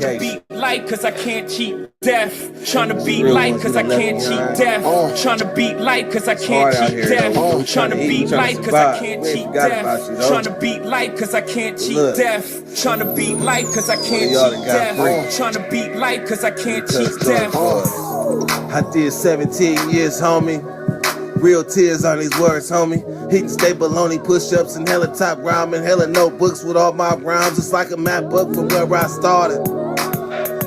Beat life cause I can't cheat death. Tryna beat life cause I can't cheat death. Tryna beat life cause I can't cheat death. Tryna beat life cause I can't cheat death. Tryna beat life cause I can't cheat death. Tryna beat life cause I can't cheat death. Tryna beat life cause I can't cheat death. I did 17 years, homie. Real tears on these words, homie. Heat and stay baloney, push-ups and hella top rhyming, hella notebooks with all my rhymes. It's like a map book from where I started.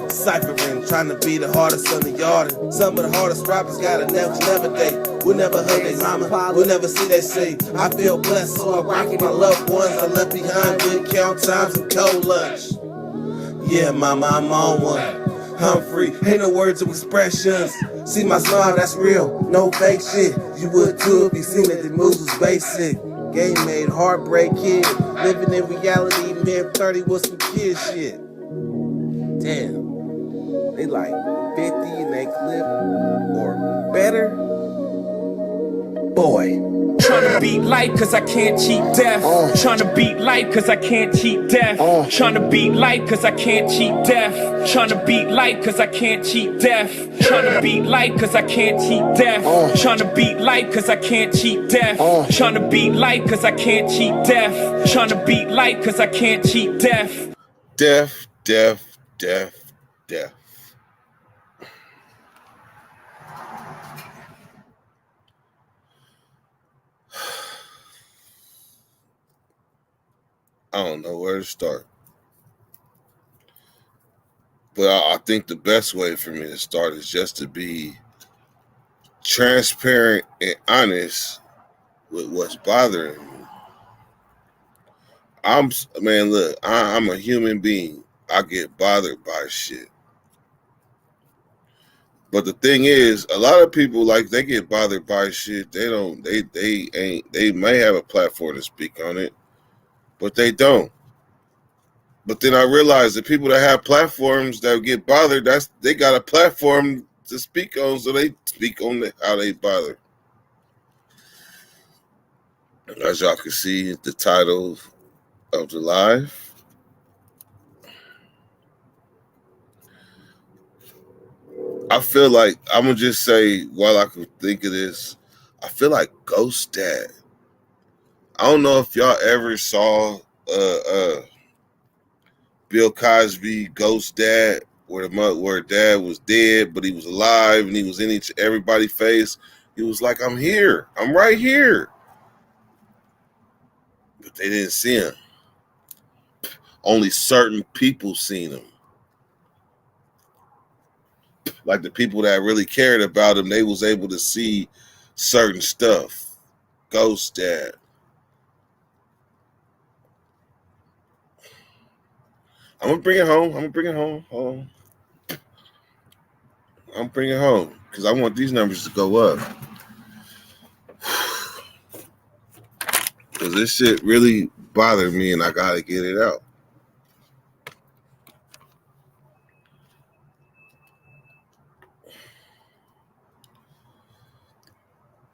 Ciphering, trying to be the hardest on the yard. Some of the hardest rappers got a never day. We'll never hug their mama, we'll never see they sing. I feel blessed, so I rock with my loved ones. I left behind good count times and cold lunch. Yeah, mama, I'm on one. I'm free, ain't no words of expressions. See my smile, that's real, no fake shit. You would too if you seen that the moves was basic. Game made, heartbreak kid. Living in reality, man, 30 with some kid shit. Damn. They like 50 in they clip or better. Boy. Tryna beat life cause I can't cheat death. Tryna beat life cause I can't cheat death. Tryna beat life cause I can't cheat death. Tryna beat life cause I can't cheat death. Tryna beat life cause I can't cheat death. Tryna beat life cause I can't cheat death. Tryna beat life cause I can't cheat death. Tryna beat life cause I can't cheat death. Death, death, death, death. I don't know where to start. But I think the best way for me to start is just to be transparent and honest with what's bothering me. I'm a human being. I get bothered by shit. But the thing is, a lot of people, like, they get bothered by shit. They may have a platform to speak on it, but they don't. But then I realized that people that have platforms that get bothered, they got a platform to speak on, so they speak on how they bother. As y'all can see, the title of the live. I feel like, I'm going to just say, while I can think of this, I feel like Ghost Dad. I don't know if y'all ever saw Bill Cosby, Ghost Dad, where dad was dead, but he was alive and he was in everybody's face. He was like, I'm here. I'm right here. But they didn't see him. Only certain people seen him. Like the people that really cared about him, they was able to see certain stuff. Ghost Dad. I'm gonna bring it home. Hold on. I'm bringing it home because I want these numbers to go up. Because this shit really bothered me and I gotta get it out.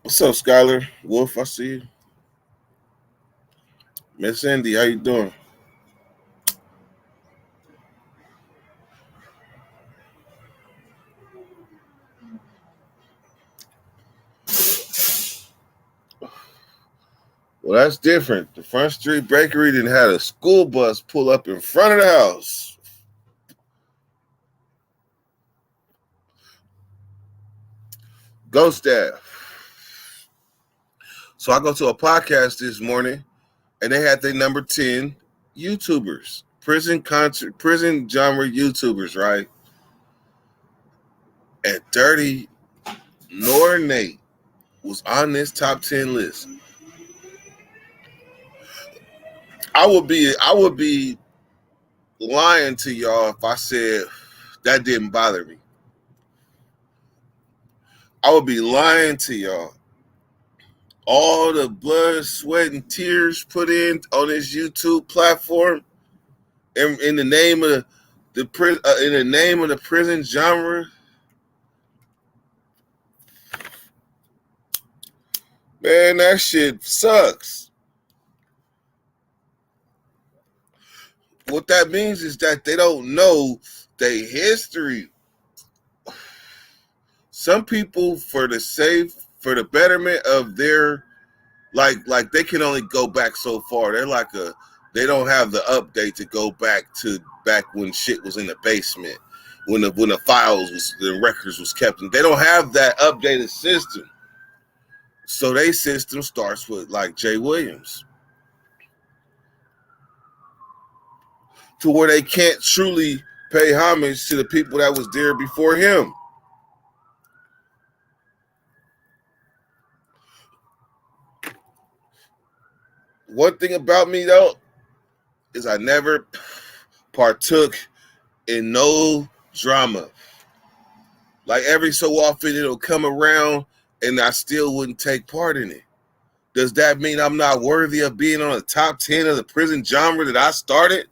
What's up, Skylar? Wolf, I see you. Miss Cindy, how you doing? Well, that's different. The Front Street Bakery didn't have a school bus pull up in front of the house. Ghost Dad. So I go to a podcast this morning, and they had their number 10 YouTubers, prison genre YouTubers, right? And Dirty Nor Nate was on this top 10 list. I would be lying to y'all if I said that didn't bother me. I would be lying to y'all. All the blood, sweat, and tears put in on this YouTube platform, in the name of the prison genre. Man, that shit sucks. What that means is that they don't know they history. Some people for the betterment of their like they can only go back so far. They don't have the update to go back when shit was in the basement, when the the records was kept. And they don't have that updated system. So their system starts with like Jay Williams, to where they can't truly pay homage to the people that was there before him. One thing about me though is I never partook in no drama. Like every so often it'll come around and I still wouldn't take part in it. Does that mean I'm not worthy of being on the top 10 of the prison genre that I started?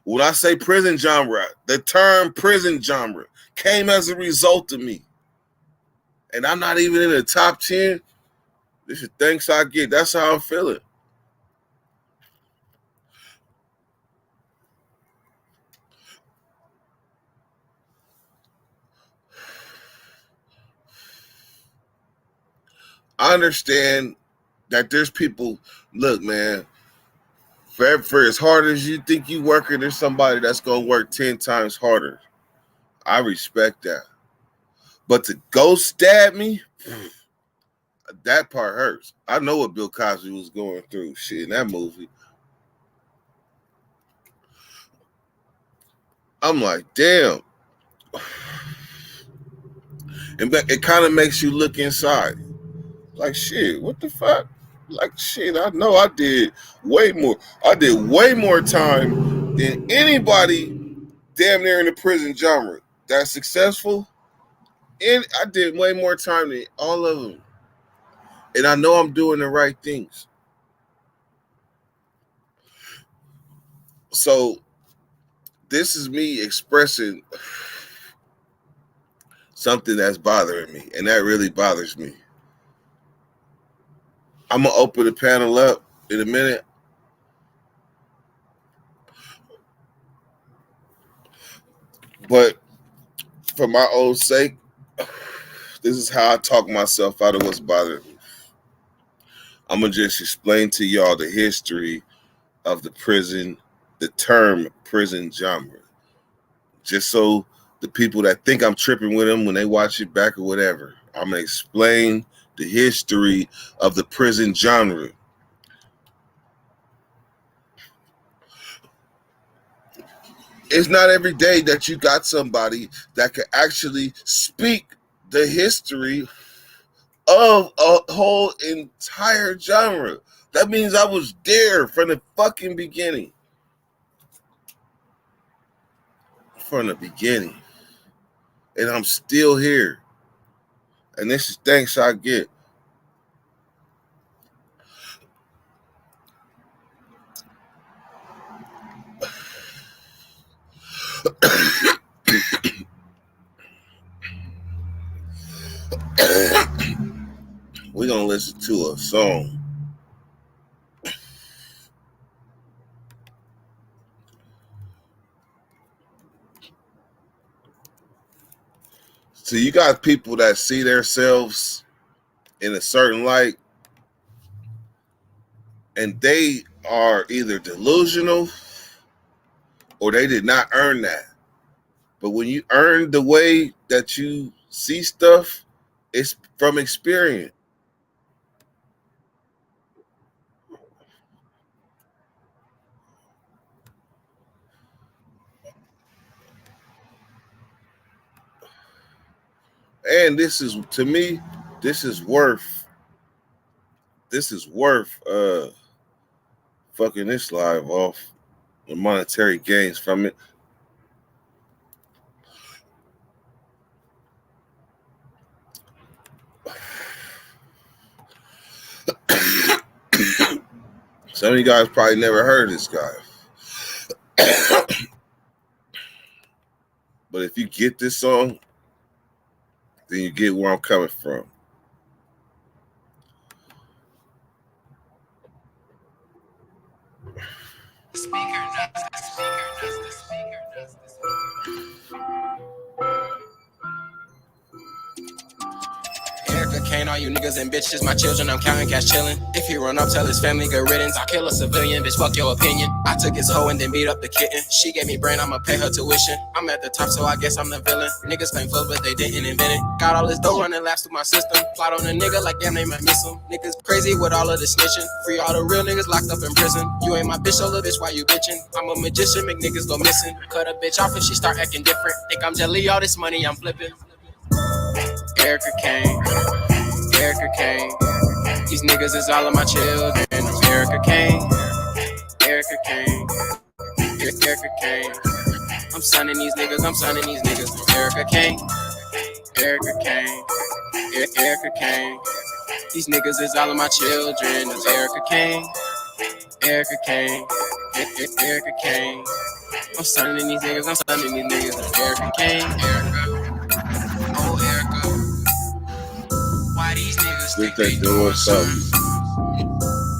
When I say prison genre, the term prison genre came as a result of me. And I'm not even in the top 10. This is thanks I get. That's how I'm feeling. I understand that there's people, look, man, for as hard as you think you working, there's somebody that's going to work 10 times harder. I respect that. But to go stab me, that part hurts. I know what Bill Cosby was going through. Shit, in that movie. I'm like, damn. And it kind of makes you look inside. Like, shit, what the fuck? Like, shit, I know I did way more. I did way more time than anybody damn near in the prison genre that's successful. And I did way more time than all of them. And I know I'm doing the right things. So this is me expressing something that's bothering me. And that really bothers me. I'm going to open the panel up in a minute. But for my own sake, this is how I talk myself out of what's bothering me. I'm going to just explain to y'all the history of the term prison genre. Just so the people that think I'm tripping with them when they watch it back or whatever, I'm going to explain the history of the prison genre. It's not every day that you got somebody that can actually speak the history of a whole entire genre. That means I was there from the fucking beginning. From the beginning. And I'm still here. And this is thanks I get. We're going to listen to a song. So you got people that see themselves in a certain light, and they are either delusional or they did not earn that. But when you earn the way that you see stuff, it's from experience. And this is, to me, this is worth fucking this live off the monetary gains from it. Some of you guys probably never heard of this guy. But if you get this song, then you get where I'm coming from. The speaker does. cocaine, all you niggas and bitches, my children, I'm counting cash chillin'. If he run up, tell his family good riddance. I'll kill a civilian, bitch, fuck your opinion. I took his hoe and then beat up the kitten. She gave me brain, I'ma pay her tuition. I'm at the top, so I guess I'm the villain. Niggas claim fuck, but they didn't invent it. Got all this dough running laps through my system. Plot on a nigga like damn, they might miss him. Niggas crazy with all of the snitching. Free all the real niggas locked up in prison. You ain't my bitch, so little bitch, why you bitching? I'm a magician, make niggas go missing. Cut a bitch off if she start acting different. Think I'm jelly, all this money I'm flipping. Erica Kane, Erica Kane. These niggas is all of my children. Erica Kane, Erica Kane, Erica Kane. I'm signing these niggas, Erica Kane, Erica Kane, Erica Kane. These niggas is all of my children. Erica Kane, Erica Kane, Erica Kane. I'm signing these niggas, Erica Kane, Erica. Oh, Erica. Why these niggas think they doing something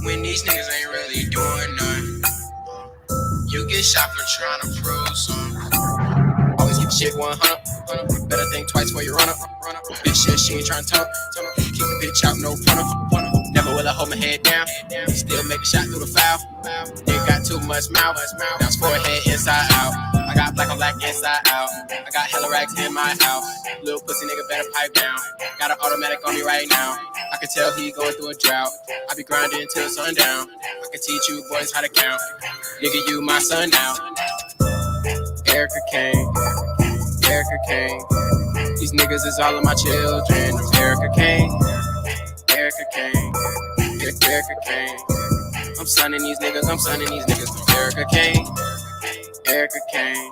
when these niggas ain't really doing nothing? You get shot for trying to prove something. Always keep shit 100. Better think twice before you run up. Bitch shit, she ain't trying to turn up. Keep the bitch out, no punter. Never will I hold my head down. Still make a shot through the foul. Nigga got too much mouth. Bounce forehead inside out. I got black on black inside out. I got hella racks in my house. Little pussy nigga better pipe down. Got an automatic on me right now. I can tell he going through a drought. I be grinding till sundown. I can teach you boys how to count. Nigga, you my son now. Erica Kane, Erica Kane. These niggas is all of my children. Erica Kane, Erica Kane, Erica Kane. I'm signing these niggas. Erica Kane, Erica Kane,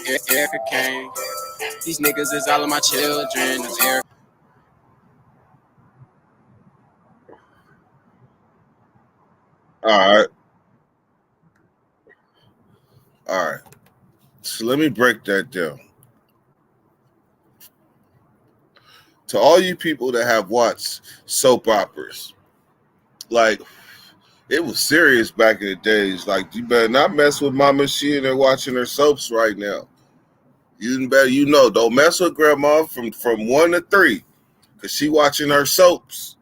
Erica Kane. These niggas is all of my children. Erica. All right. So let me break that down. To all you people that have watched soap operas, like, it was serious back in the days. Like, you better not mess with Mama. She in there watching her soaps right now. You better, don't mess with Grandma from 1 to 3, because she watching her soaps.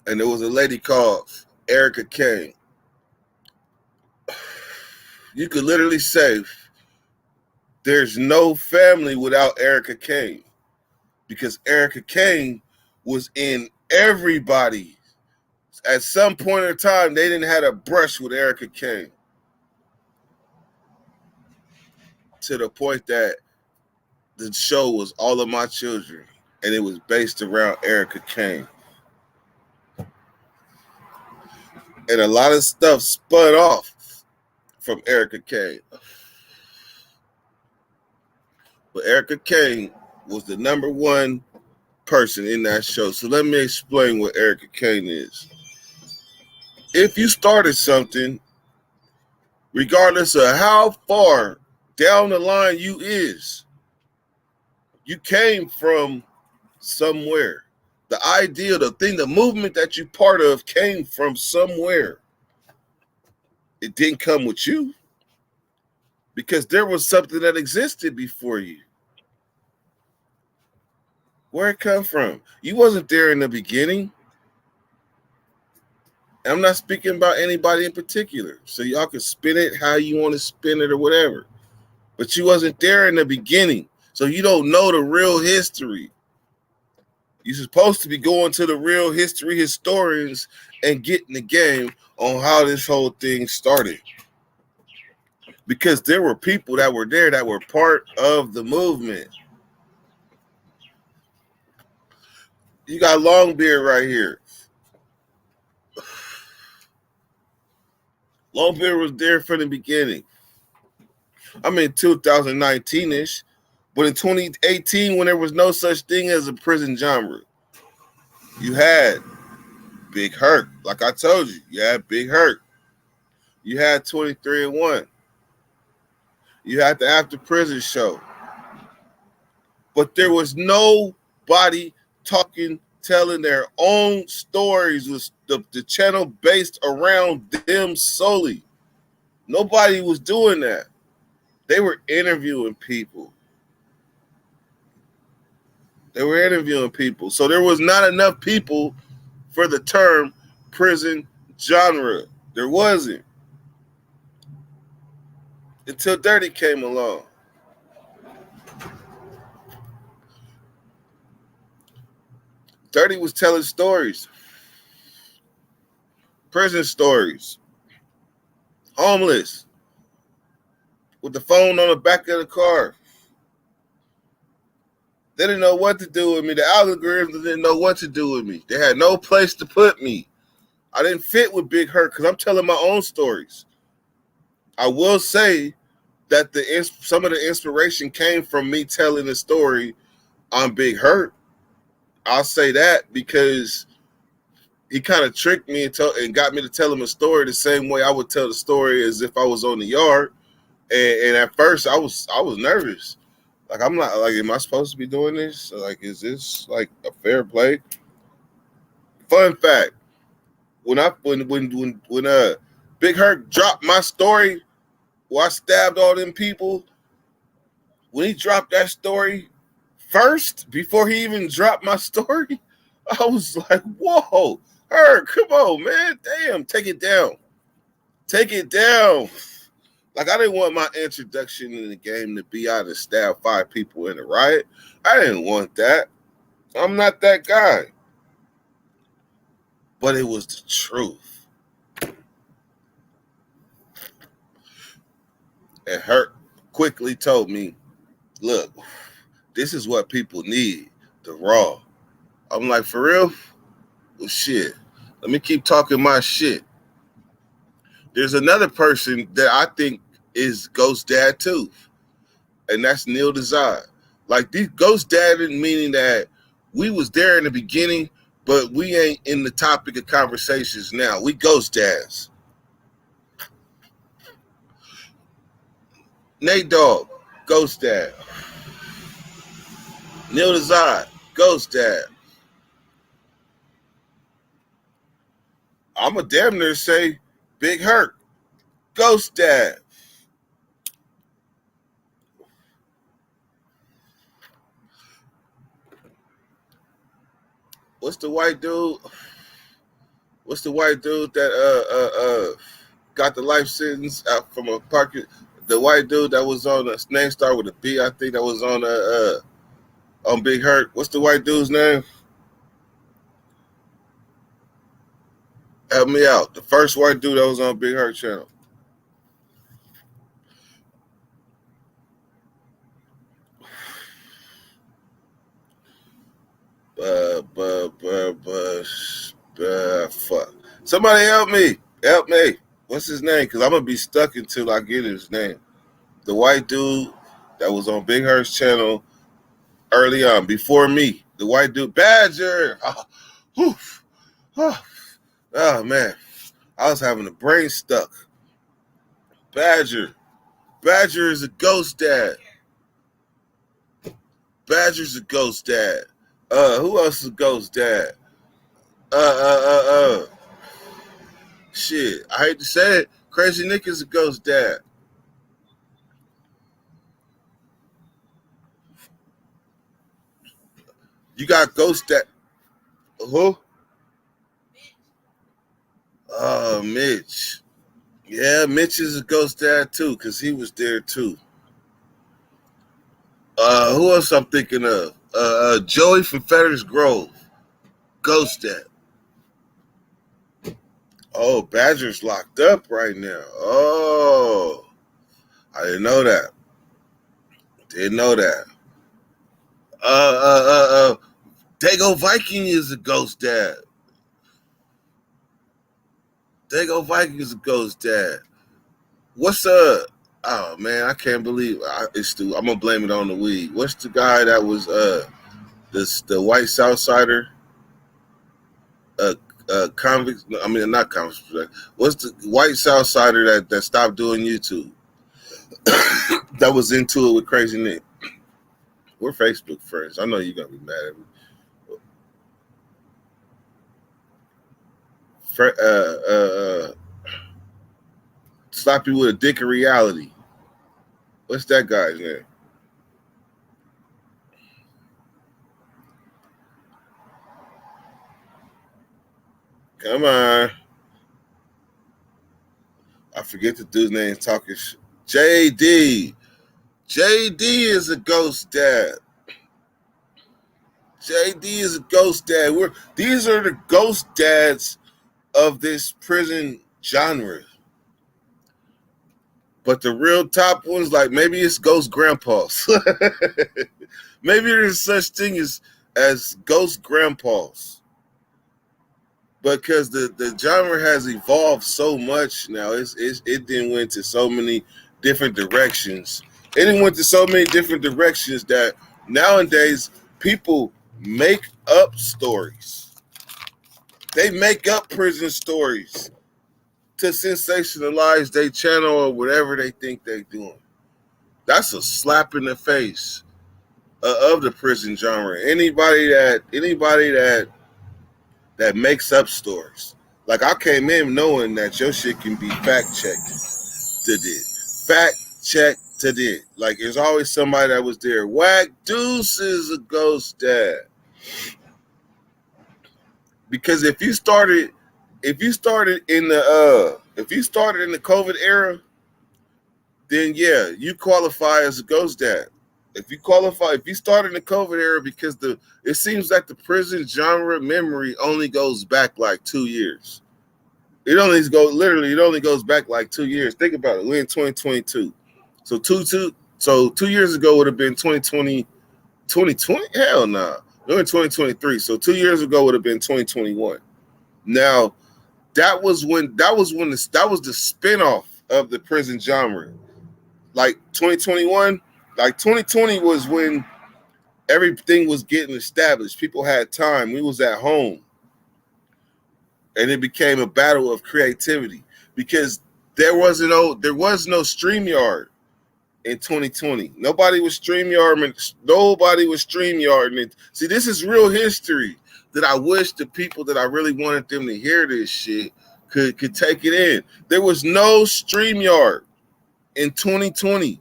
And there was a lady called Erica Kane. You could literally say there's no family without Erica Kane, because Erica Kane was in everybody. At some point in time, they didn't have a brush with Erica Kane, to the point that the show was All of My Children, and it was based around Erica Kane. And a lot of stuff spun off from Erica Kane. But Erica Kane was the number one person in that show. So let me explain what Erica Kane is. If you started something, regardless of how far down the line you came from somewhere. The idea, the thing, the movement that you part of came from somewhere. It didn't come with you, because there was something that existed before you. Where it come from? You wasn't there in the beginning. I'm not speaking about anybody in particular, so y'all can spin it how you want to spin it or whatever. But you wasn't there in the beginning, so you don't know the real history. You're supposed to be going to the real history historians and getting the game on how this whole thing started. Because there were people that were there that were part of the movement. You got Longbeard right here. Longbeard was there from the beginning. I mean, 2019-ish. But in 2018, when there was no such thing as a prison genre, you had Big Herc. Like I told you, you had Big Herc. You had 23-1. You had the After Prison show. But there was nobody talking, telling their own stories. Was the channel based around them solely. Nobody was doing that. They were interviewing people. They were interviewing people. So there was not enough people for the term prison genre. There wasn't. Until Dirty came along. Dirty was telling stories. Prison stories. Homeless. With the phone on the back of the car. They didn't know what to do with me. The algorithms didn't know what to do with me. They had no place to put me. I didn't fit with Big Hurt because I'm telling my own stories. I will say that some of the inspiration came from me telling the story on Big Hurt. I'll say that because he kind of tricked me and got me to tell him a story the same way I would tell the story as if I was on the yard. And at first I was nervous. Like, I'm not, like, am I supposed to be doing this? Like, is this like a fair play? Fun fact: when Big Hurt dropped my story, where I stabbed all them people, when he dropped that story first, before he even dropped my story, I was like, "Whoa, Hurt, come on, man, damn, take it down, take it down." Like, I didn't want my introduction in the game to be I to stab 5 people in a riot. I didn't want that. I'm not that guy. But it was the truth. And Hurt quickly told me, look, this is what people need, the raw. I'm like, for real? Well, shit. Let me keep talking my shit. There's another person that I think is Ghost Dad too, and that's Neil Desire. Like, these Ghost Dad, meaning that we was there in the beginning, but we ain't in the topic of conversations now. We Ghost Dads. Nate Dogg, Ghost Dad. Neil Desire, Ghost Dad. I'm a damn near say Big Hurt, Ghost Dad. What's the white dude? What's the white dude that got the life sentence out from a park? The white dude that was on a name start with a B, I think, that was on Big Hurt. What's the white dude's name? Help me out. The first white dude that was on Big Hurt channel. Fuck. Somebody help me. Help me. What's his name? Because I'm going to be stuck until I get his name. The white dude that was on Big Hurt's channel early on, before me. The white dude, Badger. Oh, man. I was having the brain stuck. Badger. Badger is a Ghost Dad. Badger's a Ghost Dad. Who else is a Ghost Dad? Shit, I hate to say it. Crazy Nick is a Ghost Dad. You got Ghost Dad. Who? Oh, Mitch. Yeah, Mitch is a Ghost Dad too, because he was there too. Who else I'm thinking of? Joey from Fetters Grove. Ghost Dad. Oh, Badger's locked up right now. Oh, I didn't know that. Didn't know that. Dago Viking is a Ghost Dad. Dago Viking is a Ghost Dad. What's up? Oh man, I can't believe I'm gonna blame it on the weed. What's the guy that was the white Southsider? Convicts. I mean, not convicts. What's the white Southsider that stopped doing YouTube? That was into it with Crazy Nick. We're Facebook friends. I know you're gonna be mad at me. Slap you with a dick of reality. What's that guy's name? Come on. I forget the dude's name talking shit. JD. JD is a ghost dad. JD is a ghost dad. These are the ghost dads of this prison genre. But the real top ones, like maybe it's ghost grandpas. Maybe there's such thing as ghost grandpas. Because the genre has evolved so much now. It then went to so many different directions. It then went to so many different directions that nowadays people make up stories. They make up prison stories to sensationalize their channel or whatever they think they're doing. That's a slap in the face of the prison genre. Anybody that makes up stories. Like I came in knowing that your shit can be fact checked to did. Fact checked to did. Like there's always somebody that was there. Whack Deuce is a ghost dad. Because if you started in the COVID era, then yeah, you qualify as a ghost dad. If you start in the COVID era, because it seems like the prison genre memory only goes back like 2 years. It only goes back like 2 years. Think about it. We're in 2022. So 2 years ago would have been 2020. Hell no. Nah. We're in 2023. So 2 years ago would have been 2021. Now, that was the spinoff of the prison genre. Like 2021. Like 2020 was when everything was getting established. People had time. We was at home. And it became a battle of creativity because there was no StreamYard in 2020. Nobody was StreamYarding it. See, this is real history that I wish the people that I really wanted them to hear this shit could take it in. There was no StreamYard in 2020.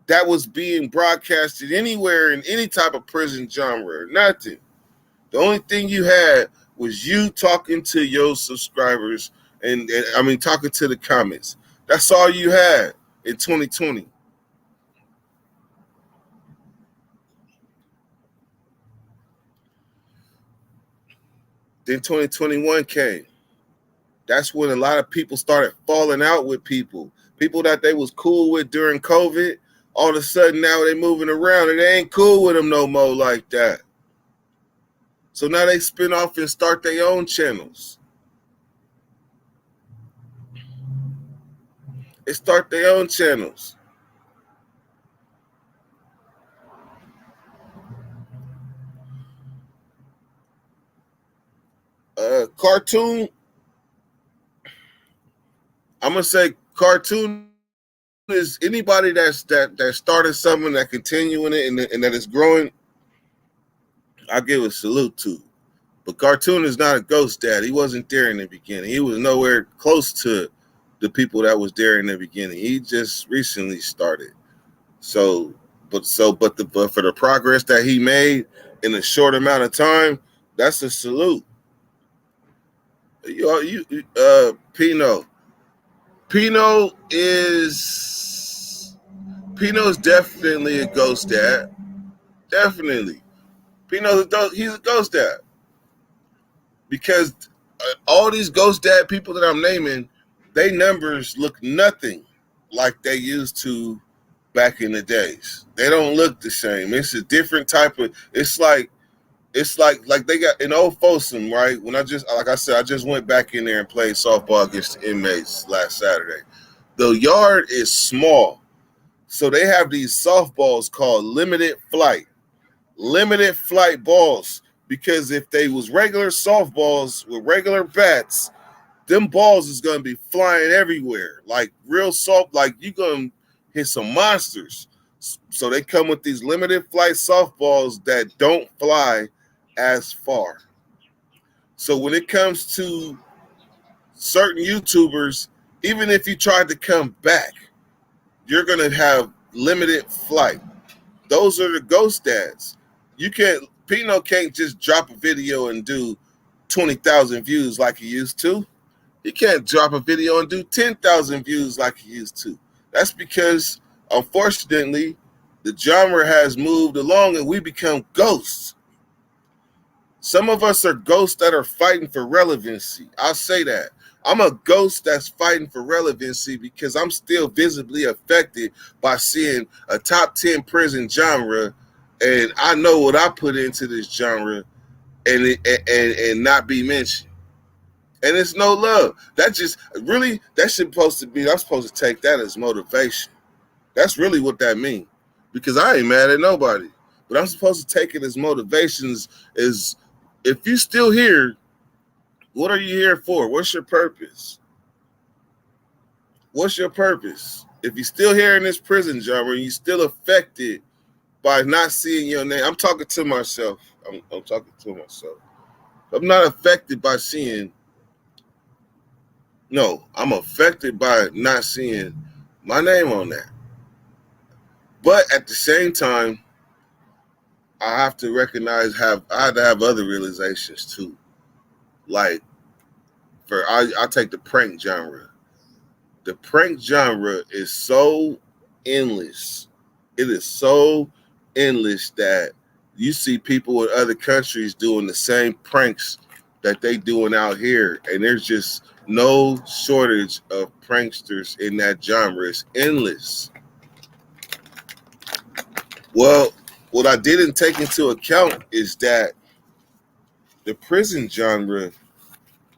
That was being broadcasted anywhere in any type of prison genre. Nothing. The only thing you had was you talking to your subscribers and talking to the comments. That's all you had in 2020. Then 2021 came. That's when a lot of people started falling out with people. People that they was cool with during COVID. All of a sudden now they moving around and they ain't cool with them no more like that. So now they spin off and start their own channels. Cartoon. I'm gonna say cartoon is anybody that started something, that continuing it and that is growing. I give a salute to. But Cartoon is not a ghost dad. He wasn't there in the beginning. He was nowhere close to the people that was there in the beginning. He just recently started. But for the progress that he made in a short amount of time, that's a salute. Pino's definitely a ghost dad. Definitely. He's a ghost dad. Because all these ghost dad people that I'm naming, their numbers look nothing like they used to back in the days. They don't look the same. It's a different type of, it's like they got in Old Folsom, right? When I just went back in there and played softball against the inmates last Saturday. The yard is small. So they have these softballs called limited flight balls, because if they was regular softballs with regular bats, them balls is going to be flying everywhere, like real soft, like you going to hit some monsters. So they come with these limited flight softballs that don't fly as far. So when it comes to certain YouTubers, even if you tried to come back, you're going to have limited flight. Those are the ghost dads. Pino can't just drop a video and do 20,000 views like he used to. He can't drop a video and do 10,000 views like he used to. That's because, unfortunately, the genre has moved along and we become ghosts. Some of us are ghosts that are fighting for relevancy. I'll say that. I'm a ghost that's fighting for relevancy because I'm still visibly affected by seeing a top 10 prison genre, and I know what I put into this genre and not be mentioned. And it's no love. That just really, that's supposed to be, I'm supposed to take that as motivation. That's really what that means. Because I ain't mad at nobody. But I'm supposed to take it as motivations. Is if you still here, what are you here for? What's your purpose? What's your purpose? If you're still here in this prison genre and you're still affected by not seeing your name, I'm talking to myself. I'm talking to myself. I'm not affected by seeing. No, I'm affected by not seeing my name on that. But at the same time, I have to recognize I have to have other realizations too. Like, I take the prank genre. The prank genre is so endless. It is so endless that you see people in other countries doing the same pranks that they doing out here, and there's just no shortage of pranksters in that genre. It's endless. Well, what I didn't take into account is that the prison genre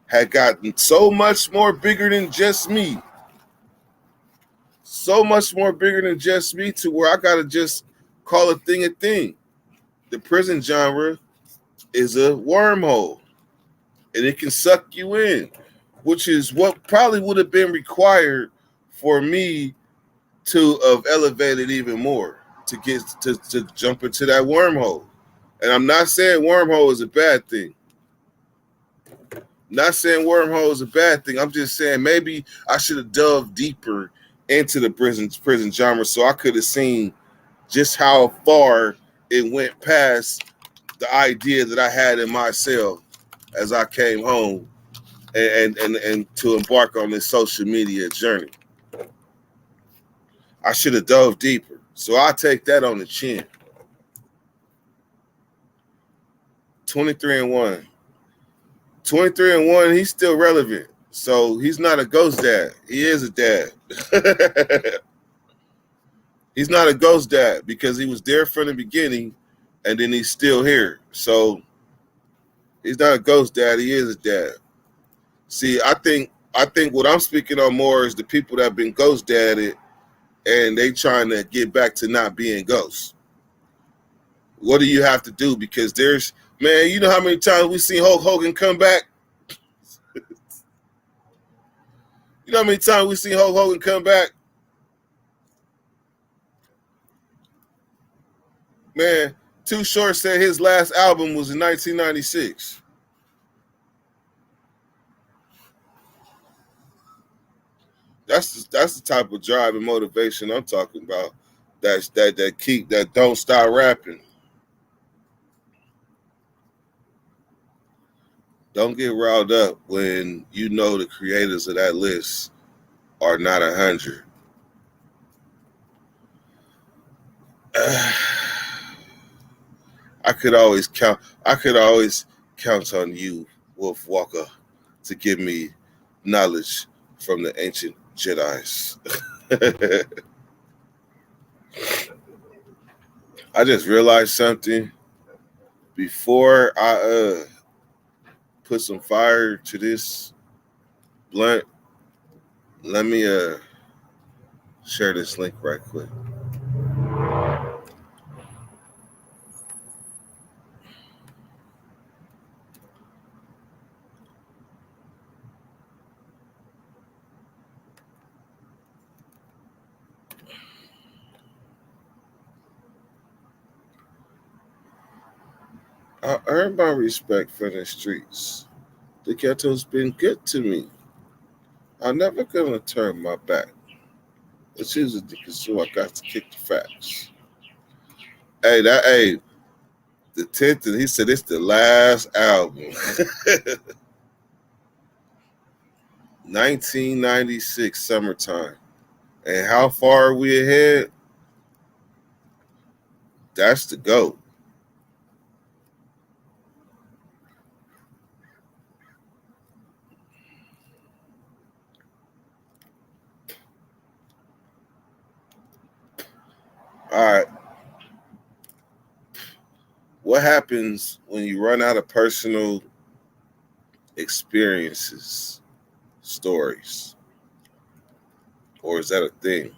had gotten so much more bigger than just me. So much more bigger than just me to where I got to just call a thing a thing. The prison genre is a wormhole, and it can suck you in, which is what probably would have been required for me to have elevated even more, to get to jump into that wormhole. And I'm not saying wormhole is a bad thing. Not saying wormhole is a bad thing. I'm just saying maybe I should have dove deeper into the prison genre so I could have seen just how far it went past the idea that I had in myself as I came home and to embark on this social media journey. I should have dove deeper. So I take that on the chin. 23-1. 23-1, he's still relevant. So he's not a ghost dad. He is a dad. He's not a ghost dad because he was there from the beginning and then he's still here. So he's not a ghost dad. He is a dad. See, I think what I'm speaking on more is the people that have been ghost dadded and they trying to get back to not being ghosts. What do you have to do? Because there's, man, you know how many times we seen Hulk Hogan come back? You know how many times we seen Hulk Hogan come back? Man, Too Short said his last album was in 1996. That's the type of drive and motivation I'm talking about. That don't stop rapping. Don't get riled up when you know the creators of that list are not 100. I could always count on you, Wolf Walker, to give me knowledge from the ancient Jedis. I just realized something. Before I put some fire to this blunt, let me share this link right quick. I earned my respect from the streets. The ghetto's been good to me. I'm never gonna turn my back. It's usually because I got to kick the facts. Hey, The 10th, and he said it's the last album. 1996 summertime. And how far are we ahead? That's the GOAT. All right. What happens when you run out of personal experiences, stories? Or is that a thing?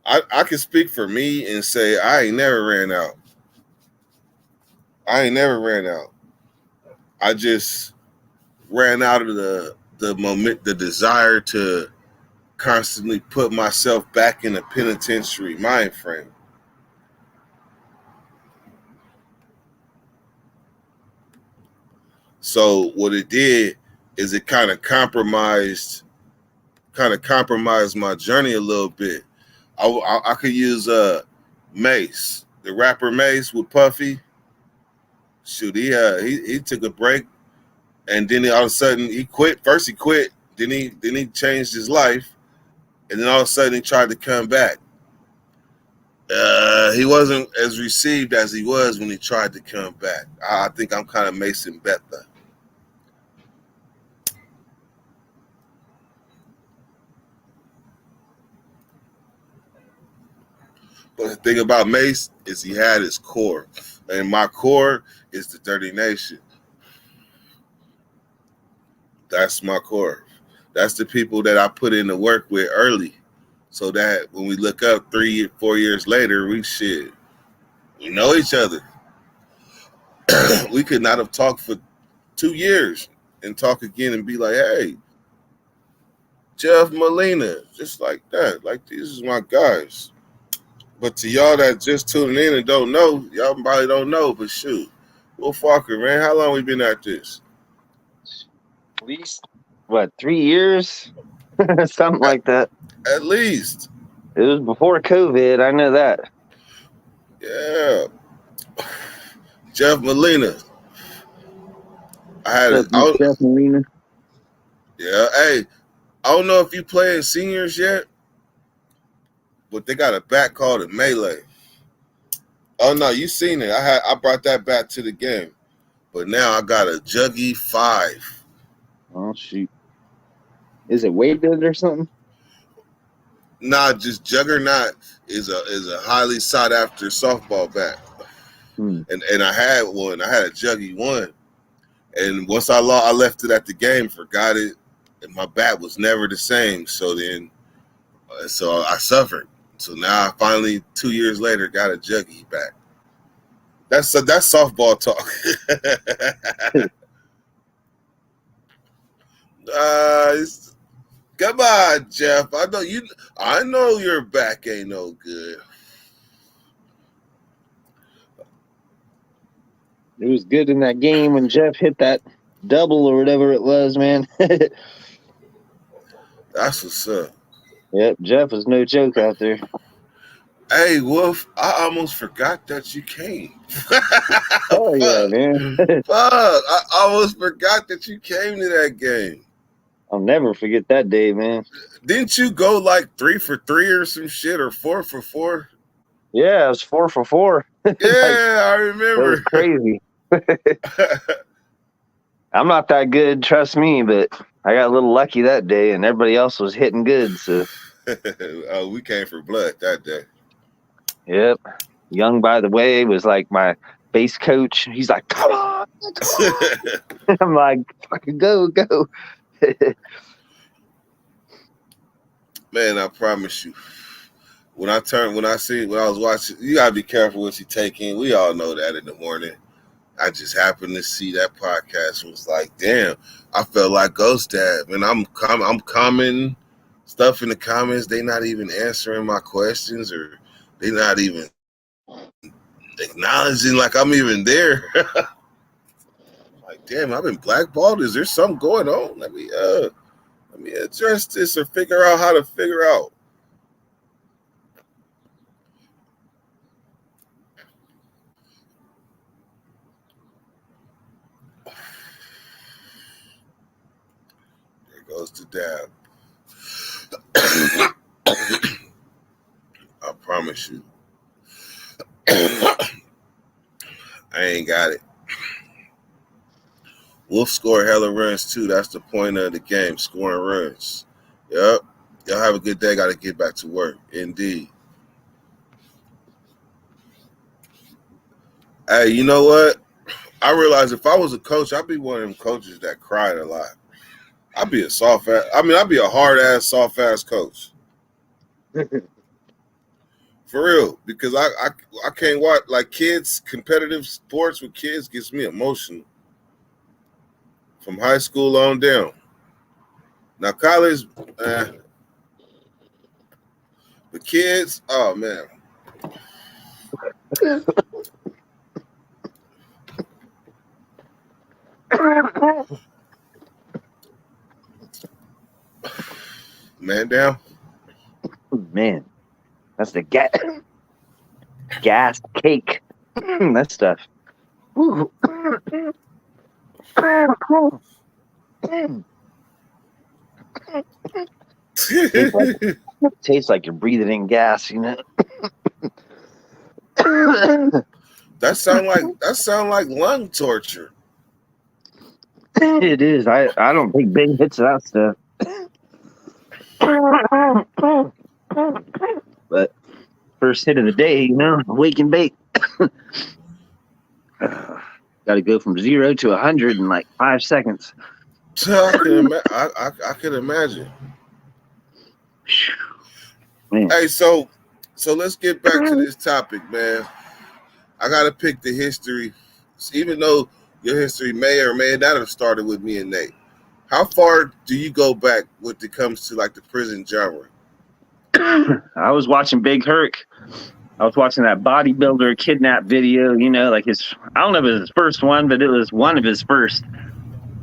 I can speak for me and say I ain't never ran out. I just ran out of the moment, the desire to constantly put myself back in a penitentiary mind frame. So what it did is it kind of compromised my journey a little bit. I could use Mace, the rapper Mace with Puffy. Shoot, he took a break, and then all of a sudden he quit. First he quit, then he changed his life, and then all of a sudden he tried to come back. He wasn't as received as he was when he tried to come back. I think I'm kind of Mason Betha. But the thing about Mace is he had his core. And my core is the Dirty Nation. That's my core. That's the people that I put in the work with early. So that when we look up 3 or 4 years later, we know each other. We could not have talked for 2 years and talk again and be like, hey, Jeff Molina, just like that. Like, these is my guys. But to y'all that just tuning in and don't know, y'all probably don't know, but shoot. Will Falker, man, how long we been at this? At least, 3 years? Something like that. At least. It was before COVID, I know that. Yeah. Jeff Molina. Jeff Molina. Yeah, hey, I don't know if you playing seniors yet, but they got a bat called a Melee. Oh no, you seen it. I brought that bat to the game. But now I got a Juggy 5. Oh shoot. Is it weighted or something? Nah, just Juggernaut is a highly sought after softball bat. And I had one. I had a Juggy 1. And once I left it at the game, forgot it, and my bat was never the same. So then so I suffered. So now I finally 2 years later got a Juggy back. That's softball talk. Come on, Jeff. I know your back ain't no good. It was good in that game when Jeff hit that double or whatever it was, man. That's what's up. Yep, Jeff was no joke out there. Hey, Wolf, I almost forgot that you came. Oh, yeah, man. Fuck, I almost forgot that you came to that game. I'll never forget that day, man. Didn't you go like 3 for 3 or some shit, or 4 for 4? Yeah, it was 4 for 4. Yeah, I remember. It was crazy. I'm not that good, trust me, but I got a little lucky that day, and everybody else was hitting good. So, oh, we came for blood that day. Yep. Young, by the way, was like my base coach. He's like, come on. I'm like, fucking go. Man, I promise you. When I was watching, you gotta be careful what you take in. We all know that in the morning. I just happened to see that podcast and was like, damn, I felt like Ghost Dad. Man, I'm commenting stuff in the comments. They not even answering my questions, or they not even acknowledging like I'm even there. Like, damn, I've been blackballed. Is there something going on? Let Let me address this or figure out how to figure out. There goes the dab. I promise you. I ain't got it. Wolf score hella runs too. That's the point of the game, scoring runs. Yep. Y'all have a good day. Got to get back to work. Indeed. Hey, you know what? I realized if I was a coach, I'd be one of them coaches that cried a lot. I'd be a I'd be a hard ass, soft ass coach. For real, because I can't watch like kids, competitive sports with kids gets me emotional. From high school on down. Now college, the kids, oh man. Man down. Man, that's the gas cake. That stuff. Tastes like you're breathing in gas, you know. That sound like lung torture. It is. I don't take big hits of that stuff. But first hit of the day, you know, wake and bake. Got to go from 0 to 100 in like 5 seconds. I can imagine. Man. Hey, so let's get back to this topic, man. I gotta pick the history, even though your history may or may not have started with me and Nate. How far do you go back when it comes to like the prison genre? I was watching Big Herc. I was watching that bodybuilder kidnap video, you know, like I don't know if it was his first one, but it was one of his first.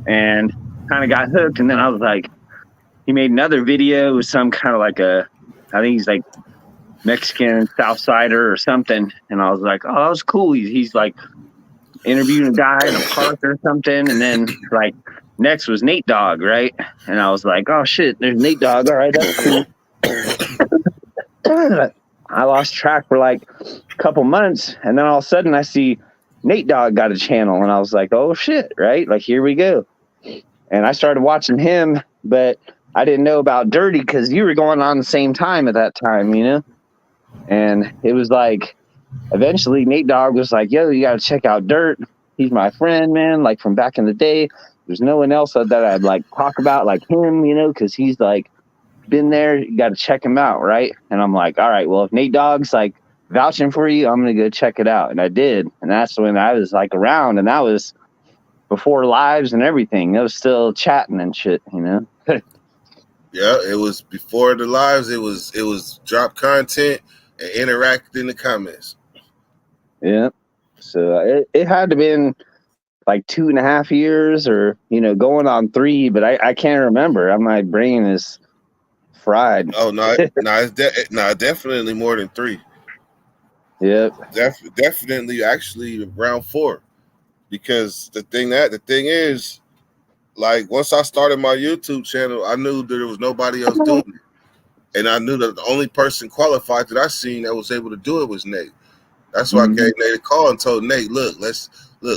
And kind of got hooked. And then I was like, he made another video with some kind of like I think he's like Mexican Southsider or something. And I was like, oh, that was cool. He's like interviewing a guy in a park or something. And then like next was Nate Dogg, right? And I was like, oh shit, there's Nate Dogg. All right, that's cool. I lost track for like a couple months, and then all of a sudden I see Nate Dogg got a channel, and I was like, oh shit, right? Like, here we go. And I started watching him, but I didn't know about Dirty because you were going on the same time at that time, you know? And it was like, eventually Nate Dogg was like, yo, you got to check out Dirt. He's my friend, man, like from back in the day. There's no one else that I'd like talk about like him, you know, because he's like, been there, you got to check him out, right? And I'm like, all right, well, if Nate Dogg's like vouching for you, I'm gonna go check it out. And I did, and that's when I was like around, and that was before lives and everything. It was still chatting and shit, you know. Yeah, it was before the lives. It was drop content and interact in the comments. Yeah, so it had to been like 2.5 years, or you know, going on 3, but I can't remember. My brain is fried. Oh no, it's definitely more than 3. Yep. Definitely, actually around 4, because the thing is, like once I started my YouTube channel, I knew that there was nobody else doing it, and I knew that the only person qualified that I seen that was able to do it was Nate. That's why I gave Nate a call and told Nate,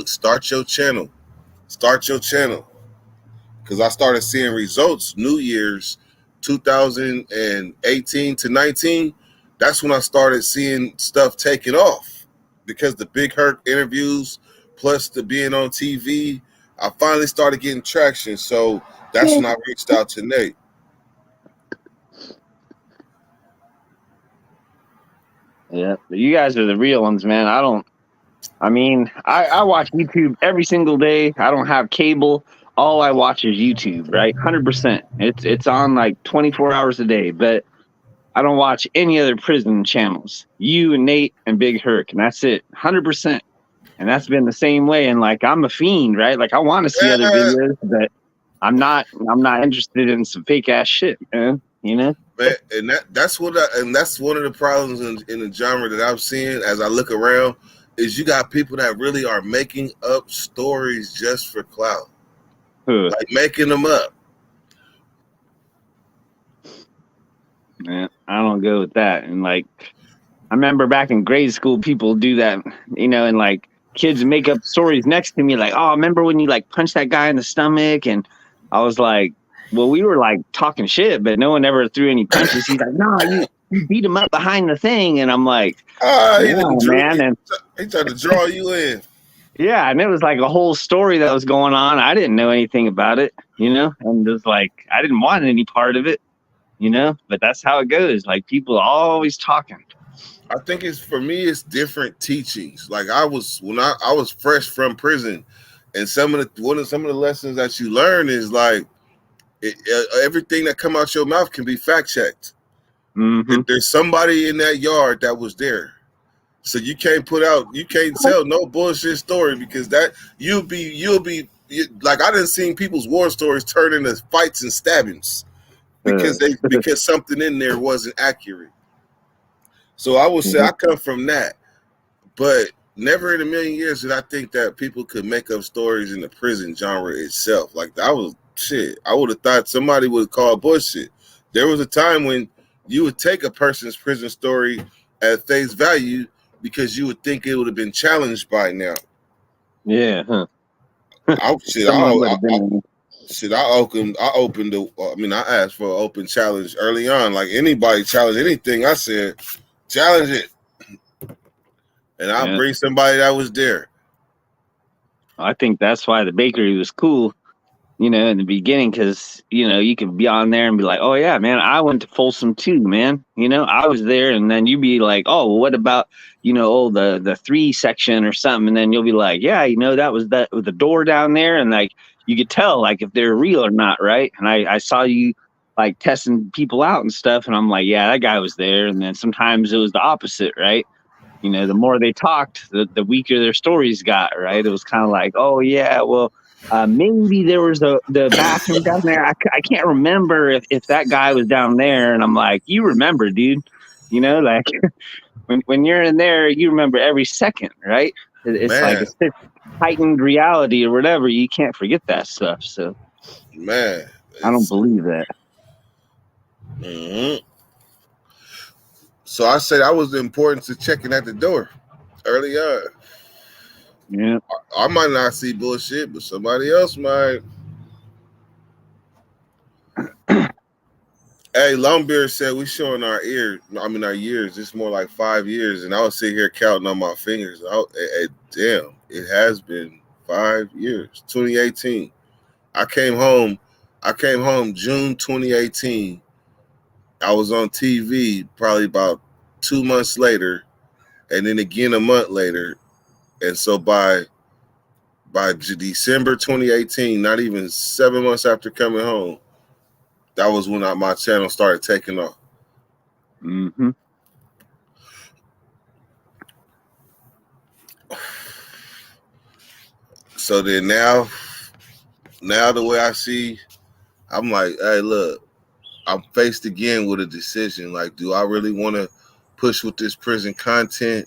start your channel, because I started seeing results New Year's 2018 to 19, that's when I started seeing stuff taking off, because the Big Herc interviews plus the being on TV, I finally started getting traction. So that's when I reached out to Nate. Yeah, you guys are the real ones, man. I watch YouTube every single day. I don't have cable. All I watch is YouTube, right? 100%. It's on like 24 hours a day, but I don't watch any other prison channels. You and Nate and Big Herc, and that's it. 100%. And that's been the same way. And like, I'm a fiend, right? Like, I want to see other videos, but I'm not interested in some fake ass shit, man. You know? Man, and that's one of the problems in the genre that I'm seeing as I look around is you got people that really are making up stories just for clout, like making them up. Man, I don't go with that. And like, I remember back in grade school, people do that, you know, and like kids make up stories next to me, like, oh, remember when you like punched that guy in the stomach? And I was like, well, we were like talking shit, but no one ever threw any punches. He's like, no, you beat him up behind the thing. And I'm like, yeah, man. And he tried to draw you in. Yeah, and it was like a whole story that was going on. I didn't know anything about it, you know, and it was like, I didn't want any part of it, you know, but that's how it goes. Like people are always talking. I think for me, it's different teachings. Like I was fresh from prison, and some of the lessons that you learn is like everything that come out your mouth can be fact checked. Mm-hmm. There's somebody in that yard that was there, so you can't tell no bullshit story because that you'll be like I done seen people's war stories turn into fights and stabbings because something in there wasn't accurate. So I would say I come from that, but never in a million years did I think that people could make up stories in the prison genre itself. Like I would have thought somebody would call bullshit. There was a time when you would take a person's prison story at face value because you would think it would have been challenged by now. Yeah. Huh. I asked for an open challenge early on. Like anybody challenge anything, I said, challenge it. And I'll bring somebody that was there. I think that's why the bakery was cool, you know, in the beginning, because, you know, you could be on there and be like, oh, yeah, man, I went to Folsom too, man. You know, I was there. And then you'd be like, oh, well, what about, you know, the 3 section or something? And then you'll be like, yeah, you know, that was the door down there. And like, you could tell like if they're real or not. Right. And I saw you like testing people out and stuff. And I'm like, yeah, that guy was there. And then sometimes it was the opposite. Right. You know, the more they talked, the weaker their stories got. Right. It was kind of like, oh, yeah, well, maybe there was the bathroom down there. I can't remember if that guy was down there. And I'm like, you remember, dude, you know, like when you're in there, you remember every second, right? It's like a heightened reality or whatever. You can't forget that stuff. So, man, I don't believe that. Mm-hmm. So I said I was the importance of checking at the door early on. Yeah, I might not see bullshit, but somebody else might. Hey, Longbeard said we showing our years. It's more like 5 years, and I was sitting here counting on my fingers. Damn, it has been 5 years. 2018. I came home June 2018. I was on TV probably about 2 months later, and then again a month later. And so by December 2018, not even 7 months after coming home, that was when my channel started taking off. Mm-hmm. So then now the way I see, I'm like, hey, look, I'm faced again with a decision. Like, do I really want to push with this prison content?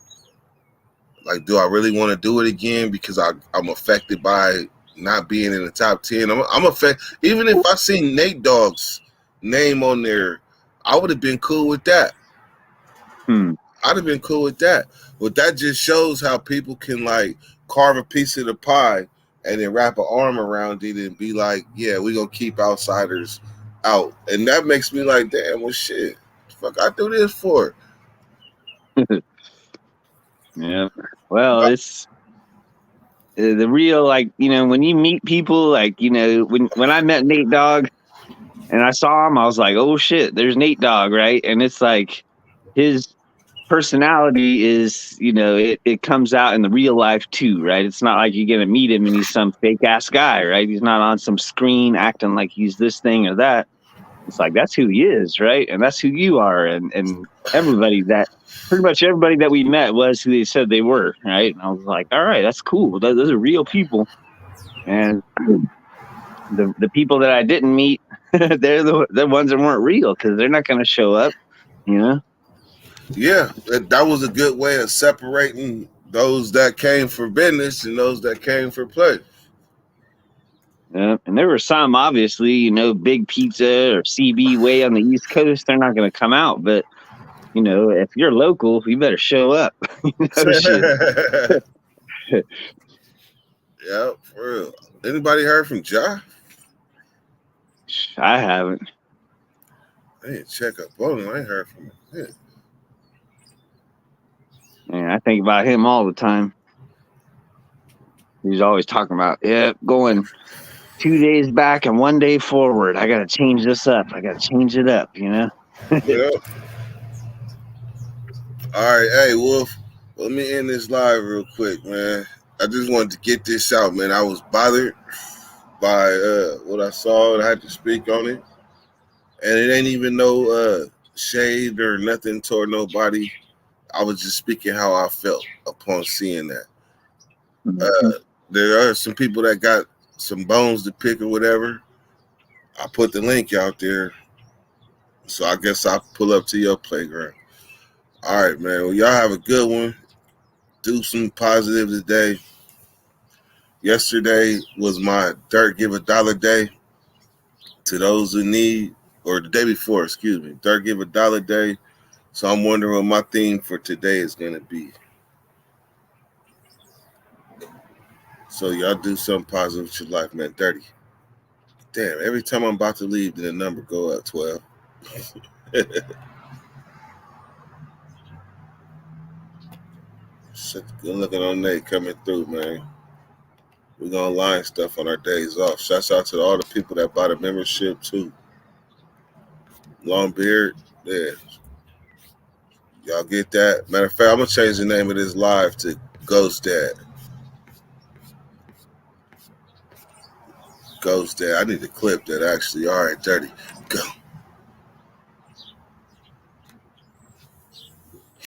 Like, do I really want to do it again because I'm affected by not being in the top 10? I'm affected. Even if I seen Nate Dogg's name on there, I would have been cool with that. I'd have been cool with that. But that just shows how people can like carve a piece of the pie and then wrap an arm around it and be like, yeah, we're going to keep outsiders out. And that makes me like, damn, well, shit, what the fuck I do this for? Yeah. Well, it's the real, like, you know, when you meet people, like, you know, when I met Nate Dogg and I saw him, I was like, oh shit, there's Nate Dogg, right? And it's like his personality is, you know, it comes out in the real life too, right? It's not like you're gonna meet him and he's some fake ass guy, right? He's not on some screen acting like he's this thing or that. It's like that's who he is, right? And that's who you are, and pretty much everybody that we met was who they said they were, right? And I was like, all right, that's cool. Those are real people. And the people that I didn't meet, they're the ones that weren't real because they're not going to show up, you know? Yeah, that was a good way of separating those that came for business and those that came for play. Yeah. And there were some, obviously, you know, Big Pizza or CB way on the East Coast, they're not going to come out. But, you know, if you're local, you better show up. You know, shit. Yeah, for real. Anybody heard from Ja? I haven't. I didn't check up on him. I ain't heard from him. Yeah. Man, I think about him all the time. He's always talking about, going 2 days back and 1 day forward. I got to change this up. I got to change it up, you know? Yeah. All right. Hey, Wolf, let me end this live real quick, man. I just wanted to get this out, man. I was bothered by what I saw and I had to speak on it. And it ain't even no shade or nothing toward nobody. I was just speaking how I felt upon seeing that. There are some people that got some bones to pick or whatever. I put the link out there. So I guess I'll pull up to your playground. All right, man. Well, y'all have a good one. Do some positive today. Yesterday was my Dirt Give $1 day to those who need, or the day before, excuse me. Dirt Give $1 day. So I'm wondering what my theme for today is going to be. So y'all do something positive with your life, man. Dirty. Damn, every time I'm about to leave, then the number go up 12. Shit, good looking on Nate coming through, man. We're going to line stuff on our days off. Shouts out to all the people that bought a membership, too. Longbeard, yeah. Y'all get that? Matter of fact, I'm going to change the name of this live to Ghost Dad. Ghost Dad. I need to clip that, actually. All right, Dirty. Go.